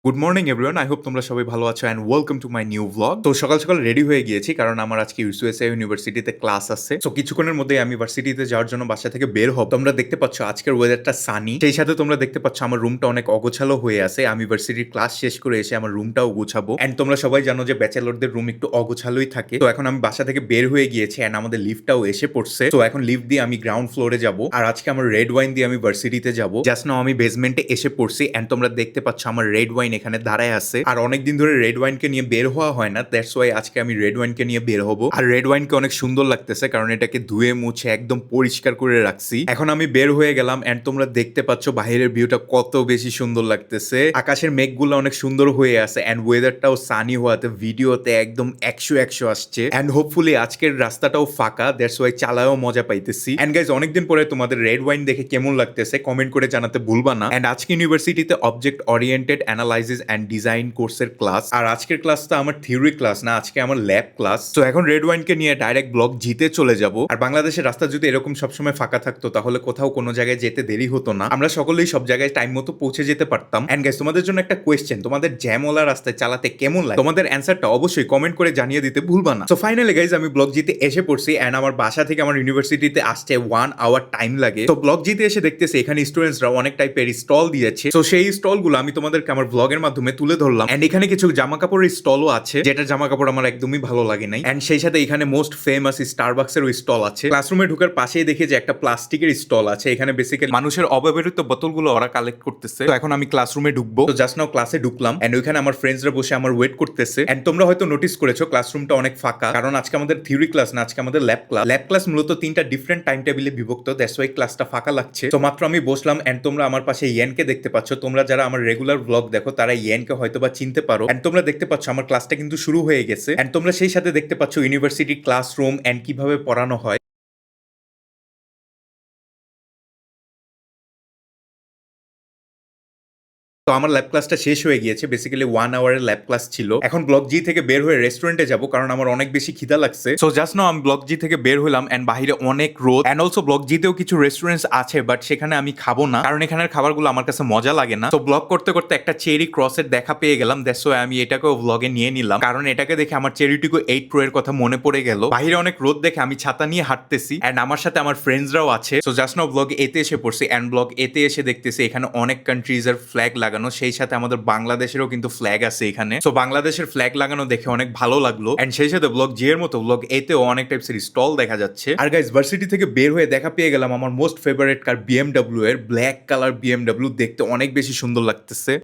Good morning everyone, I hope তোমরা সবাই ভালো আছো and welcome to my new blog. তো সকাল সকাল রেডি হয়ে গিয়েছি কারণ আমার আজকে ইউএসএ ইউনিভার্সিটিতে ক্লাস আছে। তো কিছুক্ষণের মধ্যেই আমি ভার্সিটিতে যাওয়ার জন্য বাসা থেকে বের হব। তোমরা দেখতে পাচ্ছ আজকের ওয়েদারটা সানি, সেই সাথে তোমরা দেখতে পাচ্ছ আমার রুমটা অনেক অগোছালো হয়ে আছে। আমি ভার্সিটির ক্লাস শেষ করে এসে আমার রুমটাও গোছাবো। অ্যান্ড তোমরা সবাই জানো যে ব্যাচেলরদের রুম একটু অগোছালোই থাকে। তো এখন আমি বাসা থেকে বের হয়ে গিয়েছি অ্যান্ড আমাদের লিফটটাও এসে পড়ছে। তো এখন লিফট দিয়ে আমি গ্রাউন্ড ফ্লোরে যাব। আর আজকে আমার রেড ওয়াইন দিয়ে আমি ভার্সিটিতে যাব। জাস্ট নাও আমি বেসমেন্টে এসে পড়ছি অ্যান্ড তোমরা দেখতে পাচ্ছ আমার রেড ওয়াইন এখানে দাঁড়ায় আছে। আর অনেকদিন ধরে রেড ওয়াইনকে নিয়ে বের হওয়া হয় না, দ্যাটস ওয়াই আজকে আমি রেড ওয়াইনকে নিয়ে বের হব। আর রেড ওয়াইনকে অনেক সুন্দর লাগতেছে কারণ এটাকে ধুয়ে মুছে একদম পরিষ্কার করে রাখছি। এখন আমি বের হয়ে গেলাম এন্ড তোমরা দেখতে পাচ্ছ বাইরের ভিউটা কত বেশি সুন্দর লাগতেছে। আকাশের মেঘগুলো অনেক সুন্দর হয়ে আছে এন্ড ওয়েদারটাও সানি হওয়াতে ভিডিওতে একদম 100 আসছে। এন্ড হোপফুলি আজকের রাস্তাটাও ফাঁকা, দ্যাটস ওয়াই চালায়ও মজা পাইতেছি। এন্ড গাইজ, অনেকদিন পরে তোমাদের রেড ওয়াইন দেখে কেমন লাগতেছে কমেন্ট করে জানাতে ভুলবা না। এন্ড আজকে ইউনিভার্সিটিতে object oriented analysis and design কোর্সের ক্লাস। আর আজকের ক্লাসটা আমার থিওরি ক্লাস না, আজকে আমার ল্যাব ক্লাস। তো এখন রেড ওয়াইনকে নিয়ে ডাইরেক্ট ব্লগ জিতে চলে যাব। আর বাংলাদেশের রাস্তা যদি এরকম সবসময় ফাঁকা থাকতো তাহলে কোথাও কোনো জায়গায় যেতে দেরি হতো না, আমরা সকলেই সব জায়গায় টাইম মতো পৌঁছে যেতে পারতাম। এন্ড গাইস, তোমাদের জন্য একটা কোয়েশ্চেন, তোমাদের জ্যামওয়ালা রাস্তায় চালাতে কেমন লাগে? তোমাদের অ্যান্সারটা অবশ্যই কমেন্ট করে জানিয়ে দিতে ভুলবা না। তো ফাইনালি গাইজ, আমি ব্লগ জিতে এসে পড়ছি এন্ড আমার বাসা থেকে আমার ইউনিভার্সিটিতে আসতে 1 আওয়ার টাইম লাগে। তো ব্লগ জিতে এসে দেখতেছি এখানে স্টুডেন্টসরা অনেক টাইপের স্টল দিয়েছে। তো সেই স্টলগুলো আমি তোমাদেরকে আমার ব্লগের মাধ্যমে তুলে ধরলাম। এন্ড এখানে কিছু জামা কাপড়ের স্টলও আছে, যেটা জামা কাপড় আমার একদমই ভালো লাগে নাই। এন্ড সেই সাথে এখানে মোস্ট ফেমাস স্টারবাকসের স্টল আছে। ক্লাসরুমে ঢুকার পাশেই দেখি যে একটা প্লাস্টিকের স্টল আছে, এখানে বেসিক্যালি মানুষের অব্যবহৃত বোতলগুলো ওরা কালেক্ট করতেছে। তো এখন আমি ক্লাসরুমে ঢুকবো। তো জাস্ট নাও ক্লাসে ঢুকলাম এন্ড ওইখানে আমার ফ্রেন্ডসরা বসে আমার ওয়েট করতেছে। এন্ড তোমরা হয়তো নোটিস করেছো ক্লাসরুমটা অনেক ফাঁকা, কারণ আজকে আমাদের থিওরি ক্লাস না, আজকে আমাদের ল্যাব ক্লাস। ল্যাব ক্লাস মূলত 3টা ডিফারেন্ট টাইম টেবিলে বিভক্ত, দ্যাটস ওয়াই ক্লাসটা ফাঁকা লাগছে। তো মাত্র আমি বসলাম এন্ড তোমরা আমার পাশে ইয়েনকে দেখতে পাচ্ছ। তোমরা যারা আমার রেগুলার ব্লগ দেখো তারা ইয়েনকে হয়তোবা চিনতে পারো। এন্ড তোমরা দেখতে পাচ্ছ আমার ক্লাসটা কিন্তু শুরু হয়ে গেছে। এন্ড তোমরা সেই সাথে দেখতে পাচ্ছ ইউনিভার্সিটি ক্লাসরুম এন্ড কিভাবে পড়ানো হয়। তো আমার ল্যাব ক্লাসটা শেষ হয়ে গিয়েছে, বেসিক্যালি 1 আওয়ারের ল্যাব ক্লাস ছিল। এখন ব্লক জি থেকে বের হয়ে রেস্টুরেন্টে যাব কারণ আমার অনেক বেশি খিদা লাগছে। সো জাস্ট নাও আমি ব্লক জি থেকে বের হলাম এন্ড বাইরে অনেক রোদ। এন্ড অলসো ব্লক জিতেও কিছু রেস্টুরেন্টস আছে, বাট সেখানে আমি খাবো না কারণ এখানের খাবারগুলো আমার কাছে মজা লাগে না। তো ব্লগ করতে করতে একটা চেরি ক্রসের দেখা পেয়ে গেলাম, দ্যাটস ওয়াই আমি এটাকেও ব্লগে নিয়ে নিলাম কারণ এটাকে দেখে আমার চেরিটিকো 8 প্রো এর কথা মনে পড়ে গেল। বাইরে অনেক রোদ দেখে আমি ছাতা নিয়ে হাঁটতেছি এন্ড আমার সাথে আমার ফ্রেন্ডসরাও আছে। সো জাস্ট নাও ব্লগ এতে এসে পড়ছি এন্ড ব্লগ এতে এসে দেখতেছি এখানে অনেক কান্ট্রিজের ফ্ল্যাগ লাগানো, সেই সাথে আমাদের বাংলাদেশেরও কিন্তু ফ্ল্যাগ আছে এখানে। সো বাংলাদেশের ফ্ল্যাগ লাগানো দেখে অনেক ভালো লাগলো এন্ড সেই সাথে ব্লগ জি এর মতো ব্লগ এতেও অনেক টাইপসের স্টল দেখা যাচ্ছে। আর গাইস, ভার্সিটি থেকে বের হয়ে দেখা পেয়ে গেলাম আমার মোস্ট ফেভারিট কার বিএমডব্লিউ এর ব্ল্যাক কালার বিএমডব্লিউ, দেখতে অনেক বেশি সুন্দর লাগতেছে।